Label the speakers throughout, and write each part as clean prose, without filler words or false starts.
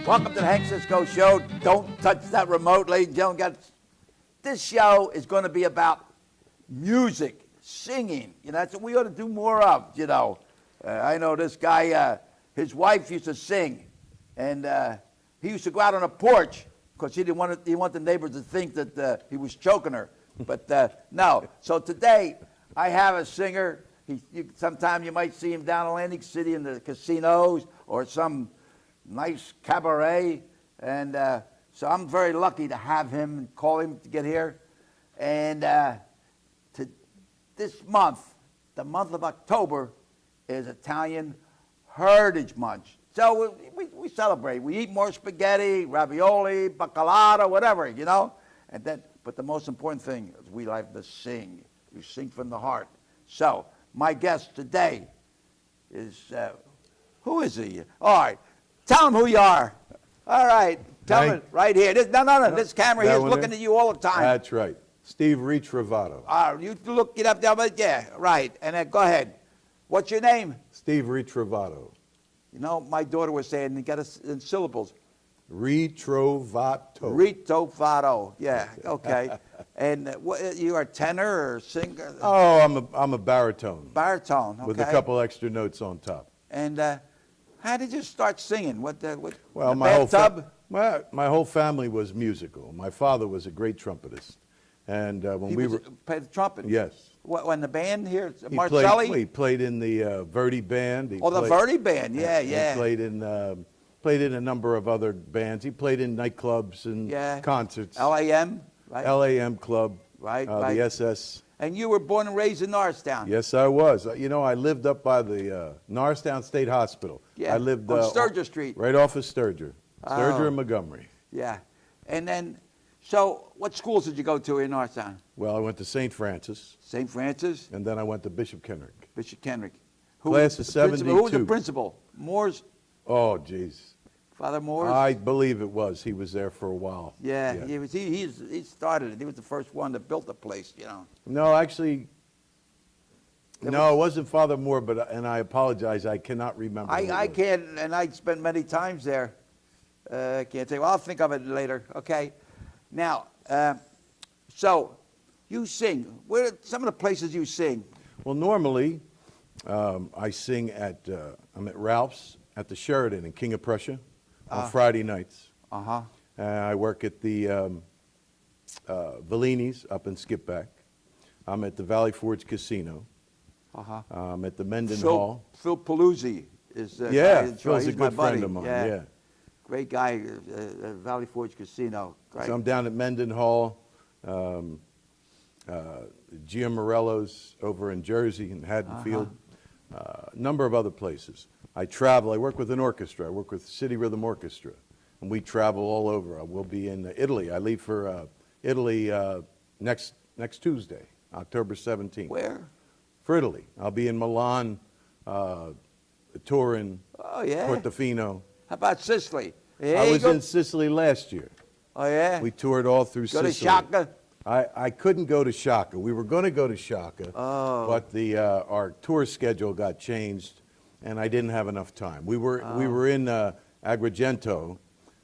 Speaker 1: Welcome to the Hank Cisco Show. Don't touch that remote, ladies and gentlemen. This show is going to be about music, singing. You know, that's what we ought to do more of, you know. I know this guy, his wife used to sing, and he used to go out on a porch because he didn't want the neighbors to think that he was choking her. But no. So today, I have a singer. Sometime you might see him down in Atlantic City in the casinos or some nice cabaret. And so I'm very lucky to have him and call him to get here. And this month, the month of October, is Italian Heritage Month. So we celebrate. We eat more spaghetti, ravioli, baccalata, whatever, you know. And then, but the most important thing is we like to sing. We sing from the heart. So my guest today is, who is he? All right, tell him who you are. All right, tell him right here. No, this camera here is looking at you all the time.
Speaker 2: That's right. Steve RITROVATO.
Speaker 1: You look it up there, but yeah, right. And then go ahead. What's your name?
Speaker 2: Steve RITROVATO.
Speaker 1: You know, my daughter was saying, you got it in syllables.
Speaker 2: RITROVATO.
Speaker 1: RITROVATO. Yeah. Okay. And you are a tenor or singer?
Speaker 2: Oh, I'm a baritone.
Speaker 1: Baritone. Okay.
Speaker 2: With a couple extra notes on top.
Speaker 1: And how did you start singing? Well,
Speaker 2: my whole family was musical. My father was a great trumpetist, and when we were
Speaker 1: played the trumpet.
Speaker 2: Yes.
Speaker 1: When the band here, Marcelli.
Speaker 2: He played in the Verdi band.
Speaker 1: The Verdi band. Yeah.
Speaker 2: He played in a number of other bands. He played in nightclubs and concerts.
Speaker 1: LAM, right?
Speaker 2: LAM Club,
Speaker 1: right?
Speaker 2: The SS.
Speaker 1: And you were born and raised in Norristown.
Speaker 2: Yes, I was. You know, I lived up by the Norristown State Hospital.
Speaker 1: Yeah,
Speaker 2: I lived
Speaker 1: on Sturgis Street.
Speaker 2: Right off of Sturgis. Sturgis and Montgomery.
Speaker 1: Yeah. And then, so what schools did you go to in Norristown?
Speaker 2: Well, I went to St. Francis.
Speaker 1: St. Francis?
Speaker 2: And then I went to Bishop Kenrick.
Speaker 1: Bishop Kenrick.
Speaker 2: Class of 72.
Speaker 1: Who was the principal? Moores?
Speaker 2: Oh, geez.
Speaker 1: Father Moores?
Speaker 2: I believe it was. He was there for a while.
Speaker 1: Yeah. He started it. He was the first one that built the place, you know.
Speaker 2: No, actually, it wasn't Father Moore, and I apologize, I cannot remember.
Speaker 1: I can't, and I spent many times there. I can't say, well, I'll think of it later. Okay. Now, so you sing. Where are some of the places you sing?
Speaker 2: Well, normally, I sing I'm at Ralph's at the Sheridan in King of Prussia on Friday nights. I work at the Vellini's up in Skipback. I'm at the Valley Forge Casino. I'm at the Menden Hall.
Speaker 1: Phil Paluzzi is
Speaker 2: Phil's a good friend of mine. Yeah.
Speaker 1: Great guy, Valley Forge Casino. Great.
Speaker 2: So I'm down at Menden Hall, Gia Morello's over in Jersey in Haddonfield, a number of other places. I travel. I work with an orchestra. I work with City Rhythm Orchestra, and we travel all over. I will be in Italy. I leave for Italy next Tuesday, October 17th.
Speaker 1: Where?
Speaker 2: For Italy. I'll be in Milan, Turin, Portofino.
Speaker 1: How about Sicily?
Speaker 2: I was in Sicily last year.
Speaker 1: Oh, yeah?
Speaker 2: We toured all through Sicily.
Speaker 1: Go to Shaka?
Speaker 2: I couldn't go to Shaka. We were going to go to Shaka, but our tour schedule got changed, and I didn't have enough time. We were in Agrigento.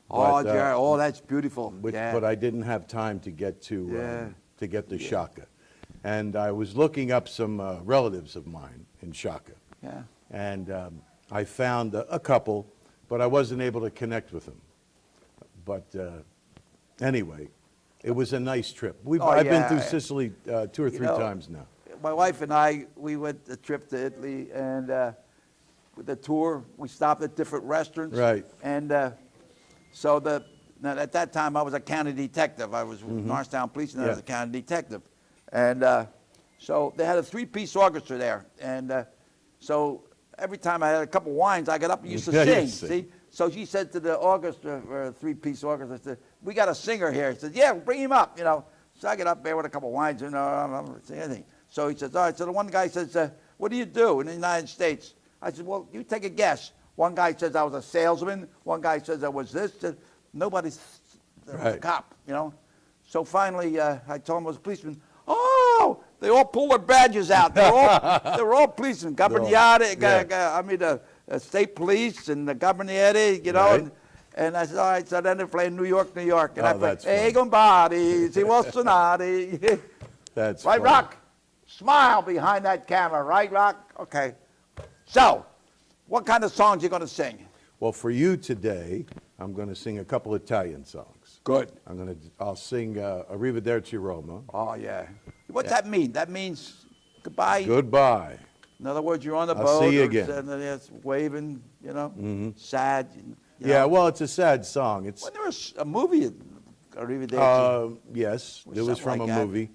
Speaker 1: That's beautiful.
Speaker 2: But I didn't have time to get to Shaka. And I was looking up some relatives of mine in Shaka.
Speaker 1: Yeah.
Speaker 2: And I found a couple, but I wasn't able to connect with them. But anyway, it was a nice trip. I've been through Sicily 2 or 3 times now.
Speaker 1: My wife and I, we went a trip to Italy, and with the tour, we stopped at different restaurants.
Speaker 2: Right.
Speaker 1: And so at that time, I was a county detective. I was with Norristown Police, and I was a county detective. And so they had a 3-piece orchestra there. And so every time I had a couple wines, I got up and used to sing. See? So she said to the orchestra, or a 3-piece orchestra, said, we got a singer here. He said, yeah, bring him up, you know. So I get up there with a couple wines, and I don't say anything. So he says, all right. So the one guy says, what do you do in the United States? I said, well, you take a guess. One guy says I was a salesman. One guy says I was this. Nobody's a cop, you know. So finally, I told him I was a policeman. Oh, they all pull their badges out. They're all policemen. State police and the Guarnieri, you know. And I said, all right, so then they play New York, New York. And
Speaker 2: Oh,
Speaker 1: I play,
Speaker 2: that's
Speaker 1: hey,
Speaker 2: funny.
Speaker 1: gombadi, si Wolfsonati.
Speaker 2: That's
Speaker 1: Right,
Speaker 2: funny.
Speaker 1: Rock? Smile behind that camera, right, Rock? Okay. So, what kind of songs you going to sing?
Speaker 2: Well, for you today, I'm going to sing a couple Italian songs.
Speaker 1: Good.
Speaker 2: I'll sing Arrivederci Roma.
Speaker 1: Oh, yeah. What's that mean? That means goodbye?
Speaker 2: Goodbye.
Speaker 1: In other words, you're on the
Speaker 2: I'll
Speaker 1: boat.
Speaker 2: see you
Speaker 1: or
Speaker 2: again.
Speaker 1: it's waving, you know, sad. You
Speaker 2: Yeah,
Speaker 1: know.
Speaker 2: well, it's a sad song. It's
Speaker 1: Wasn't there a movie, Arrivederci?
Speaker 2: yes,
Speaker 1: Or
Speaker 2: it was
Speaker 1: something
Speaker 2: from
Speaker 1: like
Speaker 2: a
Speaker 1: that.
Speaker 2: movie.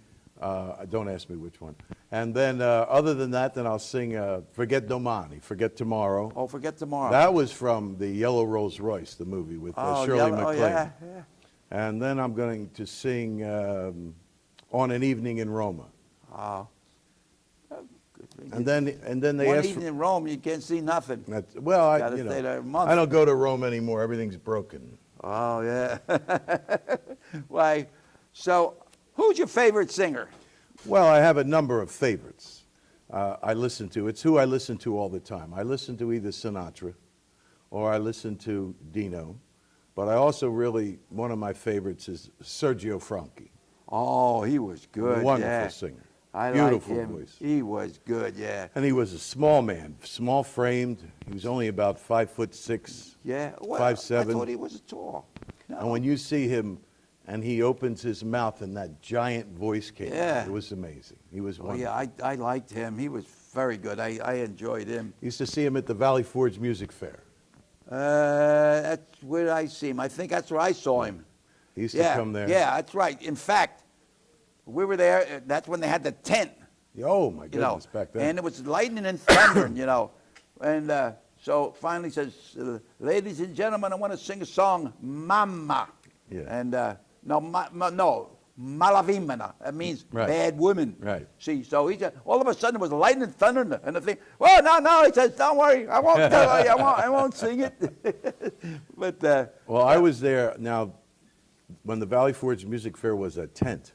Speaker 2: Don't ask me which one. And then other than that, then I'll sing Forget Domani, Forget Tomorrow.
Speaker 1: Oh, Forget Tomorrow.
Speaker 2: That was from the Yellow Rolls Royce, the movie with
Speaker 1: Oh,
Speaker 2: Shirley
Speaker 1: Yellow-
Speaker 2: MacLaine.
Speaker 1: Oh, yeah, yeah.
Speaker 2: And then I'm going to sing On an Evening in Roma.
Speaker 1: Oh.
Speaker 2: And then they
Speaker 1: One
Speaker 2: asked
Speaker 1: evening
Speaker 2: for,
Speaker 1: in Rome, you can't see nothing.
Speaker 2: well,
Speaker 1: Gotta stay there a month.
Speaker 2: I don't go to Rome anymore. Everything's broken.
Speaker 1: Oh, yeah. Why? So, who's your favorite singer?
Speaker 2: Well, I have a number of favorites I listen to. It's who I listen to all the time. I listen to either Sinatra or I listen to Dino. But I also really, one of my favorites is Sergio Franchi.
Speaker 1: Oh, he was good.
Speaker 2: Wonderful
Speaker 1: yeah.
Speaker 2: singer.
Speaker 1: I
Speaker 2: Beautiful
Speaker 1: like him.
Speaker 2: voice.
Speaker 1: He was good, yeah.
Speaker 2: And he was a small man, small framed. He was only about 5'6".
Speaker 1: Yeah. Well,
Speaker 2: 5'7".
Speaker 1: I thought he was tall. No.
Speaker 2: And when you see him and he opens his mouth and that giant voice came
Speaker 1: Yeah.
Speaker 2: out, it was amazing. He was
Speaker 1: Oh,
Speaker 2: wonderful.
Speaker 1: yeah, I liked him. He was very good. I enjoyed him.
Speaker 2: Used to see him at the Valley Forge Music Fair.
Speaker 1: That's where I see him. I think that's where I saw him.
Speaker 2: He used
Speaker 1: Yeah,
Speaker 2: to come there.
Speaker 1: yeah, that's right. In fact, we were there. That's when they had the tent.
Speaker 2: Oh, my
Speaker 1: You know,
Speaker 2: goodness, back then.
Speaker 1: and it was lightning and thundering, you know. And so finally says, ladies and gentlemen, I want to sing a song, Mama.
Speaker 2: Yeah.
Speaker 1: And no, Malavimana. That means
Speaker 2: Right.
Speaker 1: bad woman.
Speaker 2: Right.
Speaker 1: See, so he said, all of a sudden it was lightning and thunder and the thing. Well, no, he says, don't worry, I won't tell you, I won't sing it. But
Speaker 2: Well, I was there. Now, when the Valley Forge Music Fair was a tent,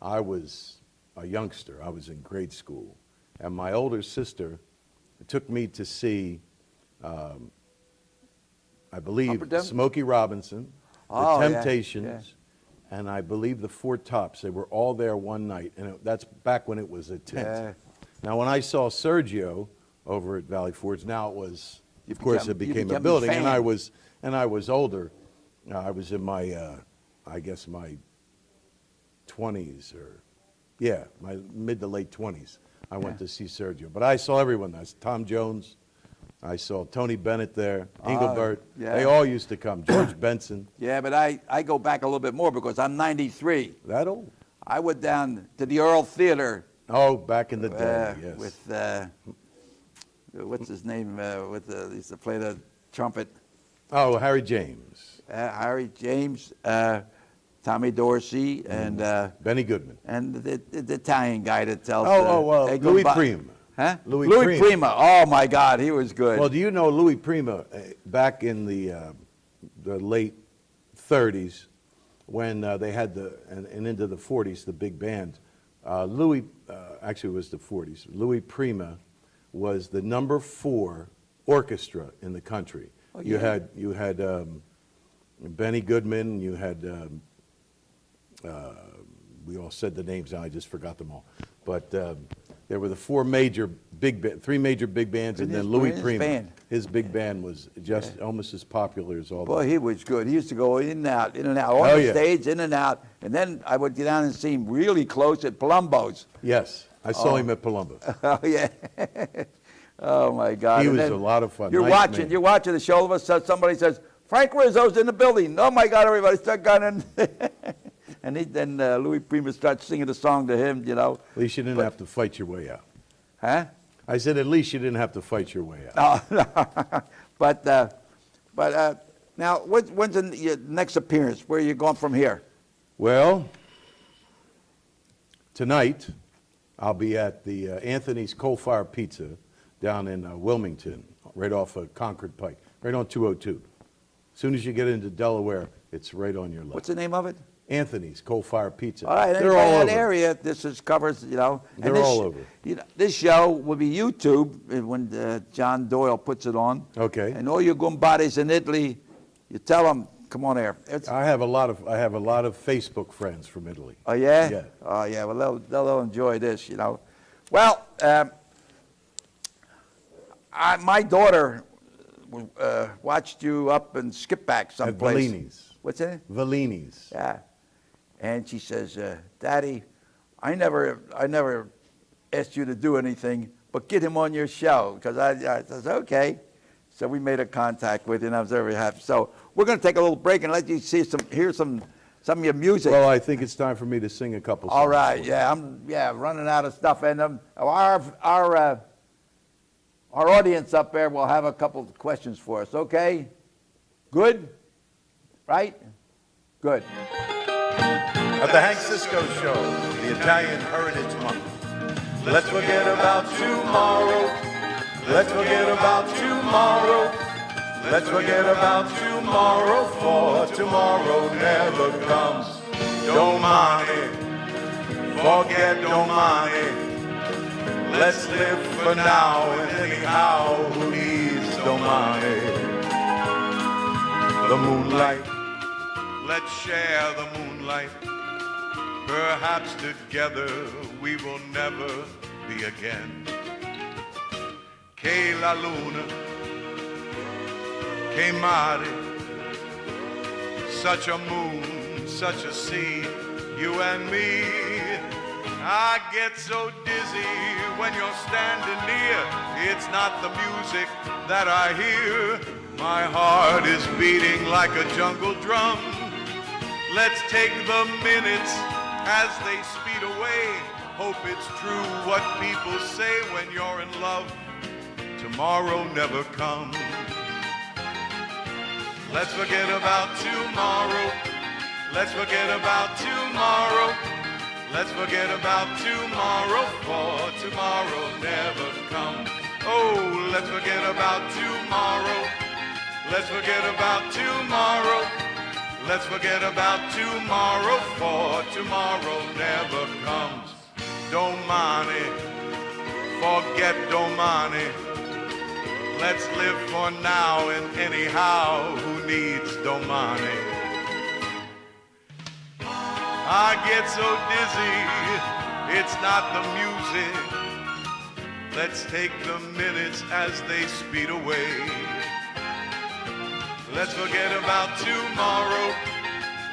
Speaker 2: I was a youngster. I was in grade school. And my older sister took me to see, I believe,
Speaker 1: Upper Dem-
Speaker 2: Smokey Robinson,
Speaker 1: Oh,
Speaker 2: the
Speaker 1: yeah,
Speaker 2: Temptations, and I believe the Four Tops. They were all there one night. And that's back when it was a tent.
Speaker 1: Yeah.
Speaker 2: Now, when I saw Sergio over at Valley Forge, now it was,
Speaker 1: You
Speaker 2: of course,
Speaker 1: become-
Speaker 2: it
Speaker 1: you
Speaker 2: became a
Speaker 1: become a
Speaker 2: building.
Speaker 1: fan.
Speaker 2: And I was older. I was in my, I guess my 20s or, yeah, my mid to late 20s. I went to see Sergio. But I saw everyone. I saw Tom Jones. I saw Tony Bennett there, Engelbert.
Speaker 1: yeah.
Speaker 2: They all used to come. George Benson.
Speaker 1: yeah, but I go back a little bit more because I'm 93.
Speaker 2: That old?
Speaker 1: I went down to the Earl Theater
Speaker 2: Oh, back in the day, yes.
Speaker 1: with what's his name? He used to play the trumpet.
Speaker 2: Oh, Harry James.
Speaker 1: Harry James, Tommy Dorsey, and
Speaker 2: Benny Goodman.
Speaker 1: the Italian guy that tells. Hey,
Speaker 2: Louis
Speaker 1: goodbye.
Speaker 2: Prima.
Speaker 1: Huh?
Speaker 2: Louis
Speaker 1: Prima.
Speaker 2: Prima.
Speaker 1: Oh my God, he was good.
Speaker 2: Well, do you know Louis Prima back in the late 30s when they had and into the 40s, the big band? Louis, actually it was the 40s. Louis Prima was the number 4 orchestra in the country.
Speaker 1: Oh,
Speaker 2: You
Speaker 1: yeah.
Speaker 2: had Benny Goodman. You had we all said the names. Now I just forgot them all. But there were the 3 major big bands,
Speaker 1: In
Speaker 2: and then
Speaker 1: his-
Speaker 2: Louis
Speaker 1: in his
Speaker 2: Prima.
Speaker 1: band.
Speaker 2: His big band was just almost as popular as all
Speaker 1: Boy,
Speaker 2: the.
Speaker 1: he was good. He used to go in and out, on
Speaker 2: Oh,
Speaker 1: the
Speaker 2: yeah.
Speaker 1: stage, in and out. And then I would get down and see him really close at Palumbo's.
Speaker 2: Yes, I saw him at Palumbo.
Speaker 1: Oh yeah. Oh my God.
Speaker 2: He
Speaker 1: And
Speaker 2: was
Speaker 1: then
Speaker 2: a lot of fun.
Speaker 1: You're
Speaker 2: Nice
Speaker 1: watching.
Speaker 2: man.
Speaker 1: You're watching the show. All of a sudden, somebody says, "Frank Rizzo's in the building." Oh my God! Everybody start gunning. And then Louis Prima starts singing the song to him. You know.
Speaker 2: At least you didn't have to fight your way out.
Speaker 1: Huh?
Speaker 2: I said, at least you didn't have to fight your way out.
Speaker 1: But now, when's your next appearance? Where are you going from here?
Speaker 2: Well, tonight I'll be at the Anthony's Coal Fire Pizza down in Wilmington, right off of Concord Pike, right on 202. As soon as you get into Delaware, it's right on your left.
Speaker 1: What's the name of it?
Speaker 2: Anthony's Coal Fire Pizza.
Speaker 1: All right,
Speaker 2: They're
Speaker 1: anybody
Speaker 2: all
Speaker 1: in that
Speaker 2: over.
Speaker 1: area, this is covers, you know. and
Speaker 2: They're
Speaker 1: this,
Speaker 2: all over.
Speaker 1: You know, this show will be YouTube when John Doyle puts it on.
Speaker 2: Okay.
Speaker 1: And all your gumbades in Italy, You tell them, come on air.
Speaker 2: I have a lot of Facebook friends from Italy.
Speaker 1: Oh, yeah?
Speaker 2: Yeah.
Speaker 1: Oh, yeah. Well, they'll enjoy this, you know. Well, my daughter watched you up in Skipback
Speaker 2: At
Speaker 1: someplace.
Speaker 2: Bellini's.
Speaker 1: What's it?
Speaker 2: Bellini's.
Speaker 1: Yeah. And she says, Daddy, I never asked you to do anything, but get him on your show. Because I says, okay. So we made a contact with you, and I was very happy. So we're going to take a little break and let you hear some of your music.
Speaker 2: Well, I think it's time for me to sing a couple songs.
Speaker 1: All right, yeah, I'm running out of stuff, and our audience up there will have a couple of questions for us. Okay, good, right? Good.
Speaker 2: At the Hank Cisco Show, the Italian Heritage Month. Let's forget about tomorrow. Let's forget about tomorrow. Let's forget about tomorrow, for tomorrow never comes. Domani, forget domani. Let's live for now, and anyhow, who needs domani? The moonlight, let's share the moonlight. Perhaps together we will never be again. Che la luna, che mare, such a moon, such a sea, you and me. I get so dizzy when you're standing near. It's not the music that I hear. My heart is beating like a jungle drum. Let's take the minutes as they speed away. Hope it's true what people say when you're in love. Tomorrow never comes. Let's forget about tomorrow. Let's forget about tomorrow. Let's forget about tomorrow, for tomorrow never comes. Oh, let's forget about tomorrow. Let's forget about tomorrow. Let's forget about tomorrow, for tomorrow never comes. Domani, forget domani. Let's live for now, and anyhow, who needs domani? I get so dizzy, it's not the music. Let's take the minutes as they speed away. Let's forget about tomorrow.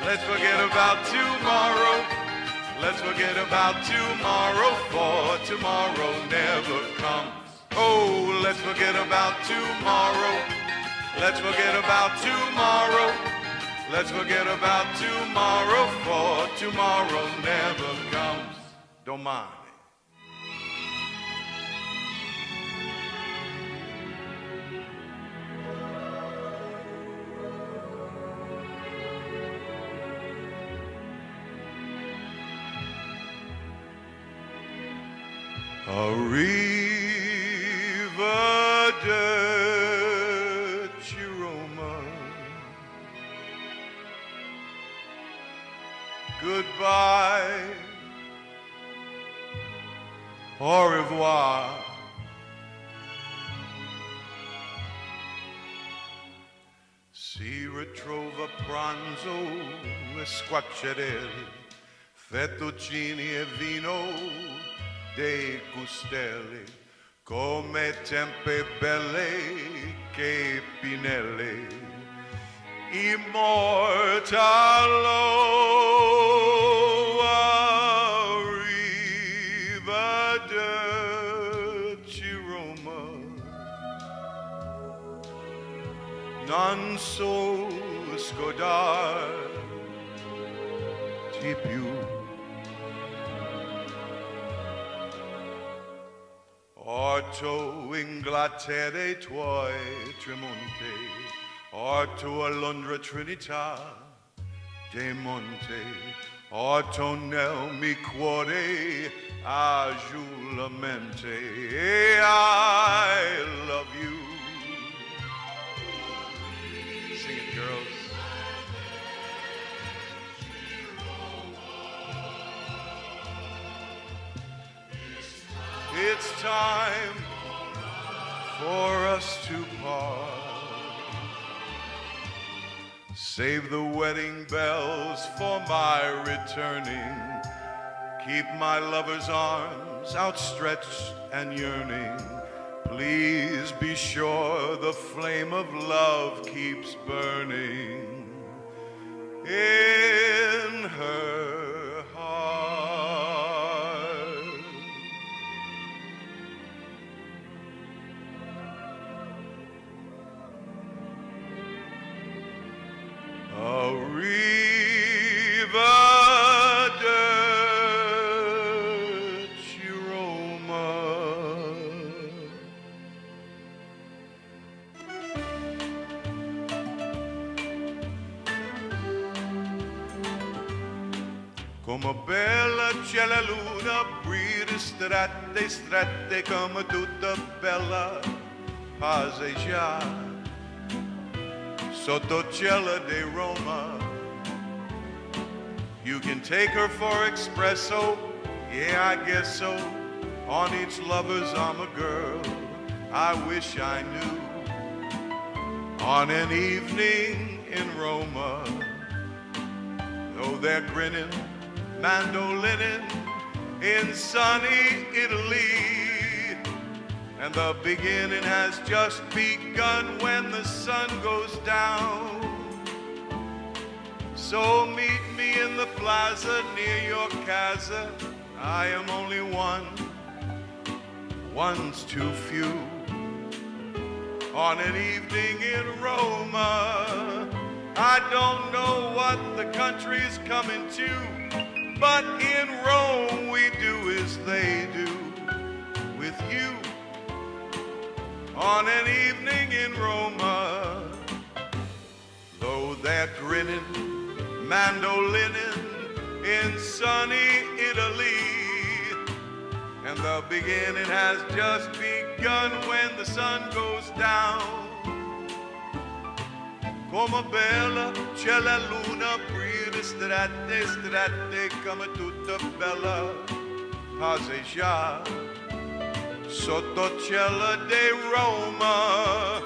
Speaker 2: Let's forget about tomorrow. Let's forget about tomorrow, for tomorrow never comes. Oh, let's forget about tomorrow. Let's forget about tomorrow. Let's forget about tomorrow, for tomorrow never comes. Domani. Arrivederci Roma. Goodbye. Au revoir. Si ritrova pranzo e squaccerelli, fettuccini e vino dei gustelli, come tempe belle che pinelli, immortalo, arrivederci Roma, non so scordarti più. Orto Inghilterra i tuoi tramonti, orto a Londra Trinità dei monti, orto nel mi cuore aggiulamente. I love you. Sing it, girls. It's time for us to part.
Speaker 3: Save the wedding bells for my returning. Keep my lover's arms outstretched and yearning. Please be sure the flame of love keeps burning in her heart. Arrivederci Roma. Come bella c'è la luna, brille strette, strette come tutta bella passeggiare sotto cielo di Roma. You can take her for espresso, yeah, I guess so. On each lover's arm a girl I wish I knew. On an evening in Roma, though they're grinning, mandolinin in sunny Italy. And the beginning has just begun when the sun goes down. So meet me in the plaza near your casa. I am only one, one's too few. On an evening in Roma, I don't know what the country's coming to, but in Rome we do as they do with you. On an evening in Roma, though they're grinning, mandolinin in sunny Italy, and the beginning has just begun when the sun goes down. Come bella c'è la luna, brille strette, strette come tutta bella passeggiare sotto cielo di Roma.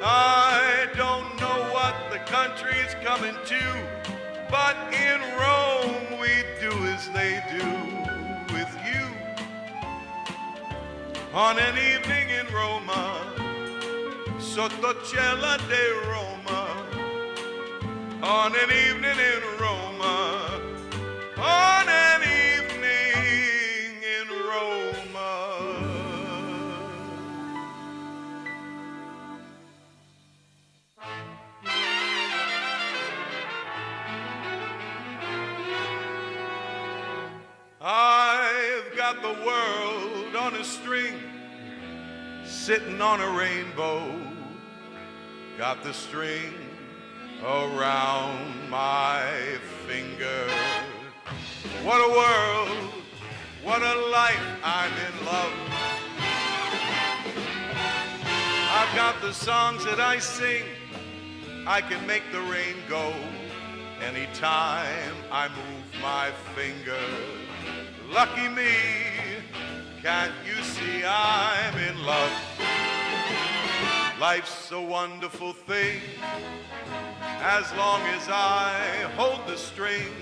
Speaker 3: I don't know what the country's coming to, but in Rome we do as they do with you. On an evening in Roma, sotto cielo di Roma. On an evening in Roma, on an evening in Roma. I've got the world on a string, sitting on a rainbow. Got the string around my finger. What a world, what a life, I'm in love. I've got the songs that I sing, I can make the rain go anytime I move my finger. Lucky me, can't you see I'm in love? Life's a wonderful thing, as long as I hold the string.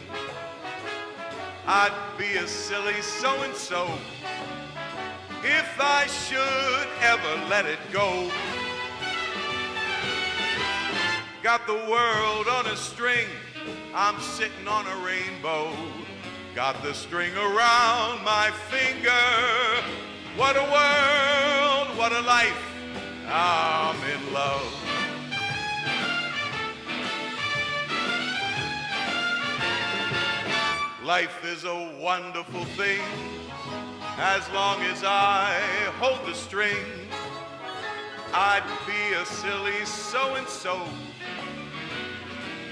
Speaker 3: I'd be a silly so-and-so if I should ever let it go. Got the world on a string, I'm sitting on a rainbow. Got the string around my finger. What a world, what a life, I'm in love. Life is a wonderful thing, as long as I hold the string. I'd be a silly so-and-so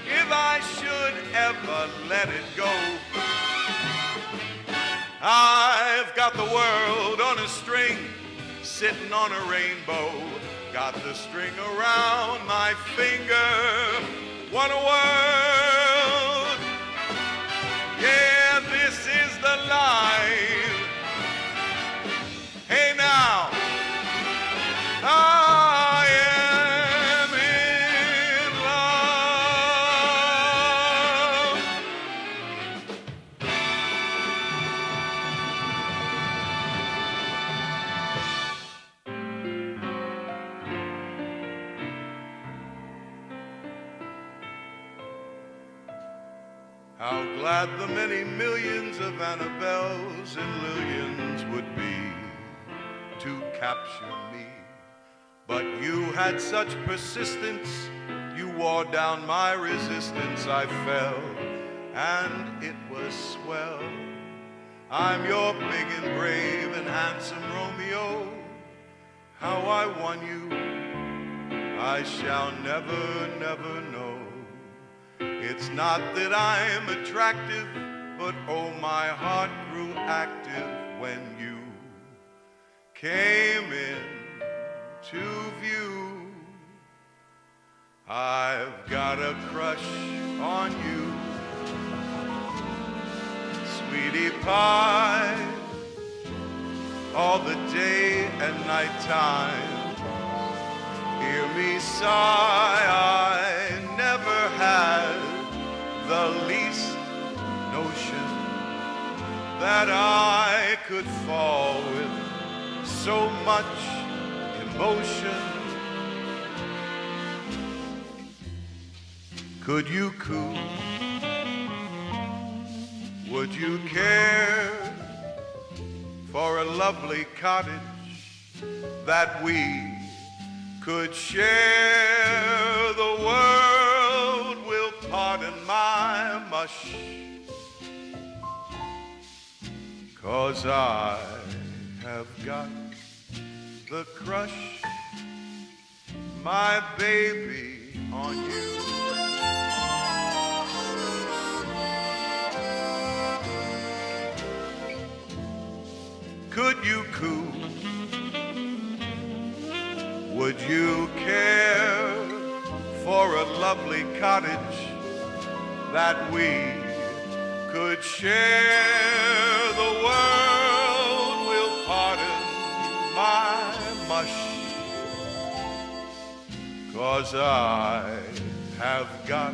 Speaker 3: if I should ever let it go. I've got the world on a string, sitting on a rainbow. Got the string around my finger. What a world! Yeah, this is the life. Hey now, I am in love. How glad the many millions of Annabelles and Lillians would be to capture me. But you had such persistence, you wore down my resistance. I fell, and it was swell. I'm your big and brave and handsome Romeo. How I won you, I shall never, never know. It's not that I'm attractive, but oh, my heart grew active when you came in to view. I've got a crush on you, sweetie pie, all the day and night time. Hear me sigh, I never had the least notion that I could fall with so much emotion. Could you coo? Would you care for a lovely cottage that we could share? The world will pardon my mush, 'cause I have got the crush, my baby, on you. Could you coo? Would you care for a lovely cottage that we could share? The world will pardon my mush, 'cause I have got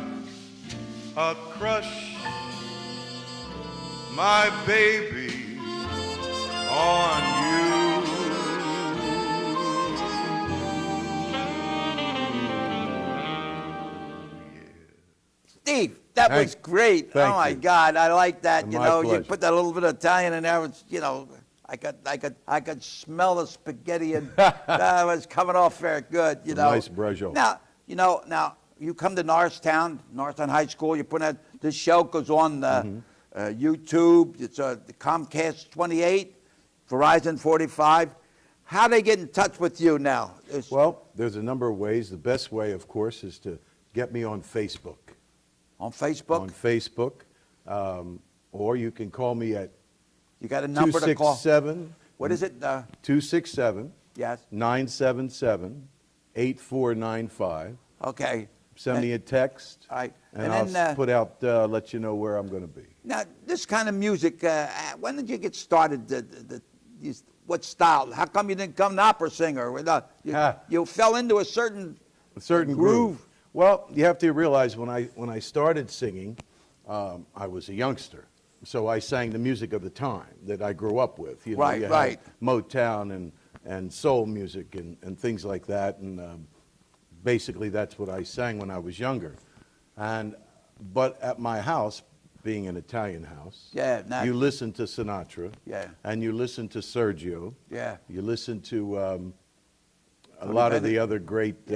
Speaker 3: a crush, my baby, on you.
Speaker 1: Steve, that was great.
Speaker 2: Thank
Speaker 1: Oh my
Speaker 2: you.
Speaker 1: God, I like that. You
Speaker 2: My
Speaker 1: know, you
Speaker 2: pleasure.
Speaker 1: put that little bit of Italian in there. It's, you know, I could smell the spaghetti, and that was coming off very good. You know,
Speaker 2: Nice braccio.
Speaker 1: Now you come to Norristown High School. You put out this show goes on YouTube. It's the Comcast 28, Verizon 45. How they get in touch with you now?
Speaker 2: Well, there's a number of ways. The best way, of course, is to get me on Facebook.
Speaker 1: On Facebook?
Speaker 2: On Facebook. Or you can call me at
Speaker 1: You got a number to call?
Speaker 2: 267.
Speaker 1: What is it?
Speaker 2: 267
Speaker 1: Yes.
Speaker 2: 977 8495.
Speaker 1: Okay.
Speaker 2: Send me a text.
Speaker 1: All right.
Speaker 2: And
Speaker 1: And
Speaker 2: I'll
Speaker 1: then,
Speaker 2: put out, let you know where I'm going to be.
Speaker 1: Now, this kind of music, when did you get started? What style? How come you didn't come an opera singer? You fell into a certain groove.
Speaker 2: Well, you have to realize when I started singing, I was a youngster. So I sang the music of the time that I grew up with. You know,
Speaker 1: Right,
Speaker 2: you had
Speaker 1: right.
Speaker 2: Motown and soul music and things like that. And basically that's what I sang when I was younger. But at my house, being an Italian house,
Speaker 1: Yeah,
Speaker 2: you listen to Sinatra.
Speaker 1: Yeah.
Speaker 2: And you listen to Sergio.
Speaker 1: Yeah.
Speaker 2: You listen to a lot of the other great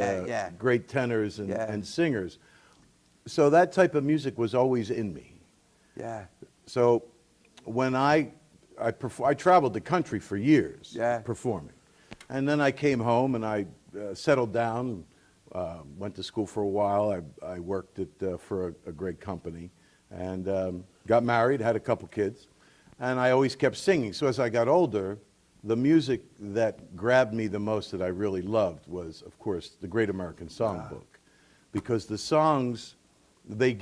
Speaker 2: great tenors and singers. So that type of music was always in me.
Speaker 1: Yeah.
Speaker 2: So when I traveled the country for years performing. And then I came home and I settled down, went to school for a while. I worked for a great company and got married, had a couple kids. And I always kept singing. So as I got older, the music that grabbed me the most that I really loved was, of course, the Great American Songbook. Because the songs, they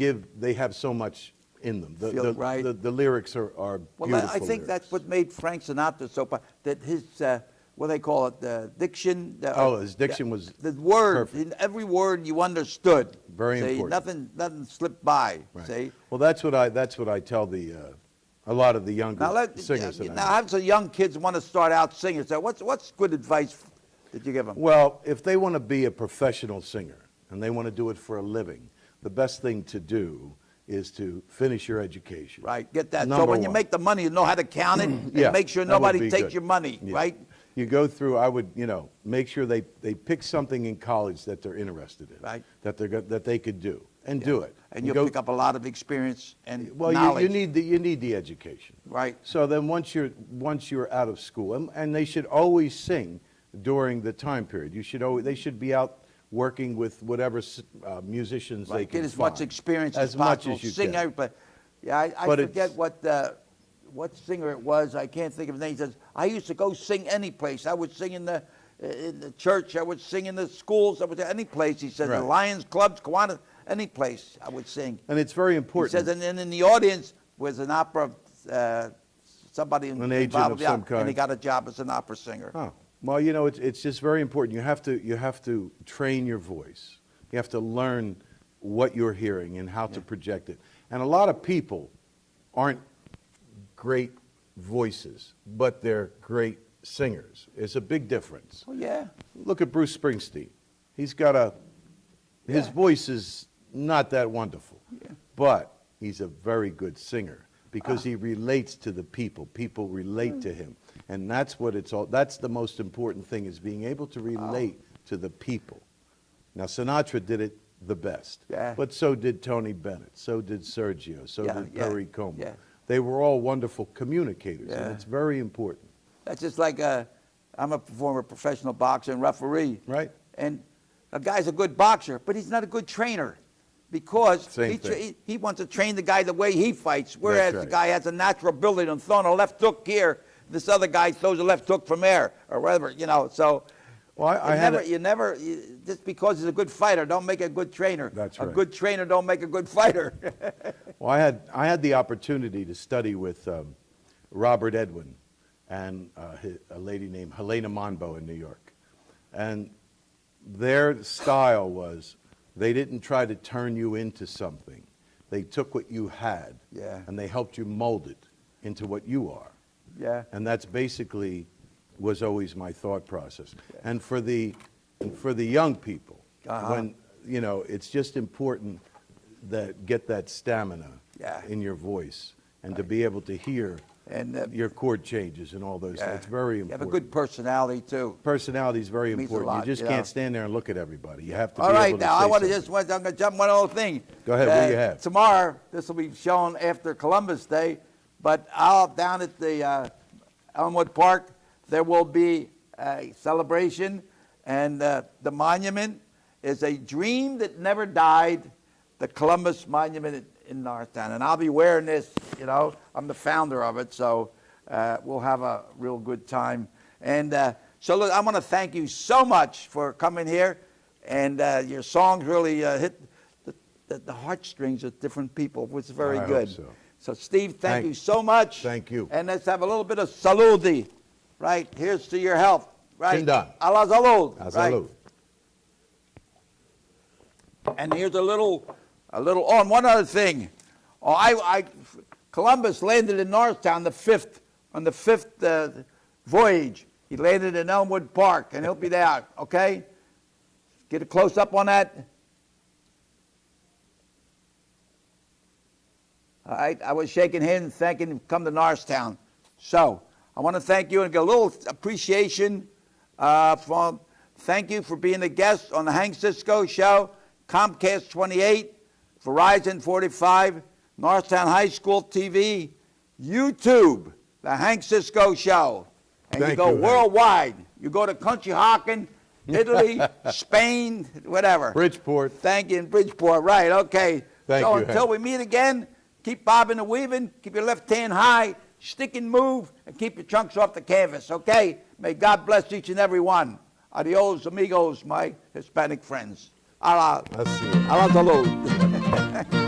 Speaker 2: have so much in them. The lyrics are
Speaker 1: Well,
Speaker 2: beautiful
Speaker 1: I think
Speaker 2: lyrics.
Speaker 1: that's what made Frank Sinatra so popular. That his, what do they call it, the diction.
Speaker 2: His diction was
Speaker 1: the word.
Speaker 2: perfect.
Speaker 1: Every word you understood.
Speaker 2: Very
Speaker 1: see,
Speaker 2: important.
Speaker 1: Nothing slipped by.
Speaker 2: Right.
Speaker 1: See.
Speaker 2: Well, that's what I tell a lot of the younger singers.
Speaker 1: Now, how some young kids want to start out singing? So, what's good advice that you give them?
Speaker 2: Well, if they want to be a professional singer and they want to do it for a living, the best thing to do is to finish your education.
Speaker 1: Right, get that. So
Speaker 2: Number
Speaker 1: when you
Speaker 2: one.
Speaker 1: make the money, you know how to count it and
Speaker 2: Yeah,
Speaker 1: make sure
Speaker 2: that would
Speaker 1: nobody
Speaker 2: be
Speaker 1: takes
Speaker 2: good.
Speaker 1: your money,
Speaker 2: Yeah.
Speaker 1: right?
Speaker 2: You go through, I would, make sure they pick something in college that they're interested in.
Speaker 1: Right.
Speaker 2: That they could do, and do it.
Speaker 1: And you'll pick up a lot of experience and
Speaker 2: Well,
Speaker 1: knowledge.
Speaker 2: you need the education.
Speaker 1: Right.
Speaker 2: So then once you're out of school, and they should always sing during the time period. They should be out working with whatever musicians they
Speaker 1: Right,
Speaker 2: can
Speaker 1: get as much
Speaker 2: find.
Speaker 1: experience as
Speaker 2: much
Speaker 1: possible.
Speaker 2: as you
Speaker 1: Sing
Speaker 2: can.
Speaker 1: everybody. Yeah, I
Speaker 2: But
Speaker 1: forget
Speaker 2: it's-
Speaker 1: what singer it was. I can't think of his name. He says, I used to go sing any place. I would sing in the church. I would sing in the schools. I would any place. He says, the
Speaker 2: Right.
Speaker 1: Lions clubs, Kiwanis, any place I would sing.
Speaker 2: And it's very
Speaker 1: He
Speaker 2: important.
Speaker 1: says, and then in the audience was an opera, somebody
Speaker 2: An agent
Speaker 1: involved
Speaker 2: of
Speaker 1: with the
Speaker 2: some
Speaker 1: opera, and he
Speaker 2: kind.
Speaker 1: got a job as an opera singer.
Speaker 2: Oh, well, it's just very important. You have to train your voice. You have to learn what you're hearing and how to project it. And a lot of people aren't great voices, but they're great singers. It's a big difference.
Speaker 1: Oh, yeah.
Speaker 2: Look at Bruce Springsteen. His voice is not that wonderful, but he's a very good singer because he relates to the people. People relate to him. And that's the most important thing, is being able to relate to the people. Now, Sinatra did it the best.
Speaker 1: Yeah.
Speaker 2: But so did Tony Bennett, so did Sergio, so
Speaker 1: Yeah,
Speaker 2: did
Speaker 1: yeah,
Speaker 2: Perry Como.
Speaker 1: yeah.
Speaker 2: They were all wonderful communicators,
Speaker 1: Yeah.
Speaker 2: and it's very important.
Speaker 1: That's just like I'm a former professional boxer and referee.
Speaker 2: Right.
Speaker 1: And a guy's a good boxer, but he's not a good trainer because
Speaker 2: Same thing.
Speaker 1: he wants to train the guy the way he fights, whereas
Speaker 2: right.
Speaker 1: the guy has a natural ability of throwing a left hook here. This other guy throws a left hook from there or whatever, So
Speaker 2: Well,
Speaker 1: just because he's a good fighter, don't make a good trainer.
Speaker 2: That's
Speaker 1: A
Speaker 2: right.
Speaker 1: good trainer don't make a good fighter.
Speaker 2: Well, I had the opportunity to study with Robert Edwin and a lady named Helena Monbo in New York. And their style was, they didn't try to turn you into something. They took what you had,
Speaker 1: Yeah.
Speaker 2: and they helped you mold it into what you are.
Speaker 1: Yeah.
Speaker 2: And that's basically was always my thought process. And for the young people, when it's just important that get that stamina
Speaker 1: Yeah.
Speaker 2: in your voice and to be able to hear
Speaker 1: And
Speaker 2: your chord changes and all those.
Speaker 1: yeah.
Speaker 2: It's very
Speaker 1: You have
Speaker 2: important.
Speaker 1: a good personality too.
Speaker 2: Personality is very
Speaker 1: Means a
Speaker 2: important.
Speaker 1: lot,
Speaker 2: You just
Speaker 1: yeah.
Speaker 2: can't stand there and look at everybody. You have to
Speaker 1: All
Speaker 2: be
Speaker 1: right,
Speaker 2: able to
Speaker 1: now I
Speaker 2: say
Speaker 1: want to
Speaker 2: something.
Speaker 1: I'm going to jump one other thing.
Speaker 2: Go ahead, what do you have?
Speaker 1: Tomorrow, this will be shown after Columbus Day, but down at the Elmwood Park, there will be a celebration, and the monument is a dream that never died, the Columbus Monument in Norristown. And I'll be wearing this, I'm the founder of it, so we'll have a real good time. And so look, I want to thank you so much for coming here, and your songs really hit the heartstrings of different people, which is very
Speaker 2: I hope
Speaker 1: good.
Speaker 2: so.
Speaker 1: So Steve, thank you so much.
Speaker 2: Thank you.
Speaker 1: And let's have a little bit of saludi. Right, here's to your health. Right.
Speaker 2: Chindan.
Speaker 1: A la salud.
Speaker 2: A
Speaker 1: Right.
Speaker 2: salud.
Speaker 1: And here's a little, oh, and one other thing. Oh, Columbus landed in Norristown on the fifth voyage. He landed in Elmwood Park, and he'll be there, okay? Get a close-up on that. All right, I was shaking hands, thanking him, come to Norristown. So, I want to thank you and get a little appreciation thank you for being a guest on the Hank Cisco Show, Comcast 28, Verizon 45, Norristown High School TV, YouTube, the Hank Cisco Show. And
Speaker 2: Thank
Speaker 1: you go
Speaker 2: you, Hank.
Speaker 1: worldwide. You go to Country Hawken, Italy, Spain, whatever.
Speaker 2: Bridgeport.
Speaker 1: Thank you, in Bridgeport, right, okay.
Speaker 2: Thank
Speaker 1: so
Speaker 2: you,
Speaker 1: until
Speaker 2: Hank.
Speaker 1: we meet again, keep bobbing and weaving, keep your left hand high, stick and move, and keep your chunks off the canvas, okay? May God bless each and every one. Adios, amigos, my Hispanic friends.
Speaker 2: Así es.
Speaker 1: A la salud.